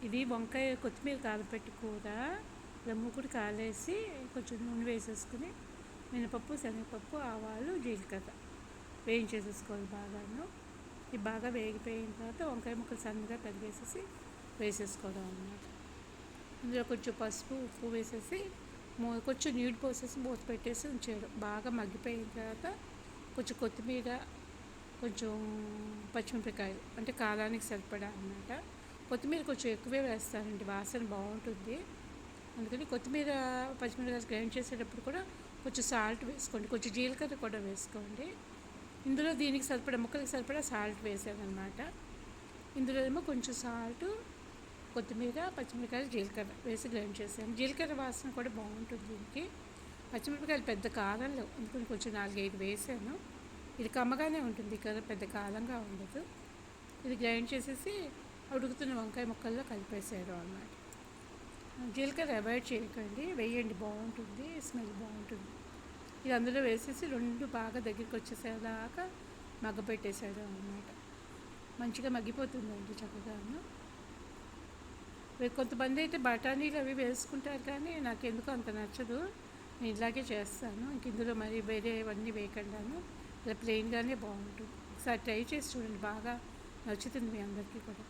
ఇది వంకాయ కొత్తిమీర కారపెట్టి కూర. ఇలా మూకుడు కాలేసి కొంచెం నూనె వేసేసుకుని మినపప్పు, శనగపప్పు, ఆవాలు, జీలకర్ర వేయించేసేసుకోవాలి బాగాను. ఇది బాగా వేగిపోయిన తర్వాత వంకాయ ముక్కలు సన్నగా తరిగేసేసి వేసేసుకోవడం అన్నమాట. ఇందులో కొంచెం పసుపు, ఉప్పు వేసేసి కొంచెం నీళ్ళు పోసేసి మూత పెట్టేసి ఉంచేయడం. బాగా మగ్గిపోయిన తర్వాత కొంచెం కొత్తిమీర, కొంచెం పచ్చిమిరపకాయలు అంటే కారానికి సరిపడా అన్నమాట. కొత్తిమీర కొంచెం ఎక్కువే వేస్తానండి, వాసన బాగుంటుంది. అందుకని కొత్తిమీర, పచ్చిమిరపకాయలు గ్రైండ్ చేసేటప్పుడు కూడా కొంచెం సాల్ట్ వేసుకోండి, కొంచెం జీలకర్ర కూడా వేసుకోండి. ఇందులో దీనికి సరిపడా, ముక్కలకి సరిపడా సాల్ట్ వేసాను అనమాట. ఇందులో ఏమో కొంచెం సాల్ట్, కొత్తిమీర, పచ్చిమిరపకాయలు, జీలకర్ర వేసి గ్రైండ్ చేసాను. జీలకర్ర వాసన కూడా బాగుంటుంది దీనికి. పచ్చిమిరపకాయలు పెద్ద కారం లేవు, అందుకని కొంచెం 4-5 వేసాను. ఇది కమ్మగానే ఉంటుంది కదా, పెద్ద కారంగా ఉండదు. ఇది గ్రైండ్ చేసేసి ఉడుకుతున్న వంకాయ ముక్కల్లో కలిపేసాడు అన్నమాట. జీలకర్ర అవాయిడ్ చేయకండి, వేయండి, బాగుంటుంది, స్మెల్ బాగుంటుంది. ఇది అందులో వేసేసి 2 బాగా దగ్గరికి వచ్చేసేదాకా మగ్గపెట్టేసాడు అన్నమాట. మంచిగా మగ్గిపోతుందండి చక్కగాను. కొంతమంది అయితే బఠానీలు అవి వేసుకుంటారు, కానీ నాకు ఎందుకు అంత నచ్చదు. నేను ఇలాగే చేస్తాను. ఇంక ఇందులో మరి వేరేవన్నీ వేయకుండాను ఇలా ప్లెయిన్గానే బాగుంటుంది. ఒకసారి ట్రై చేసి చూడండి, బాగా నచ్చుతుంది మీ అందరికీ కూడా.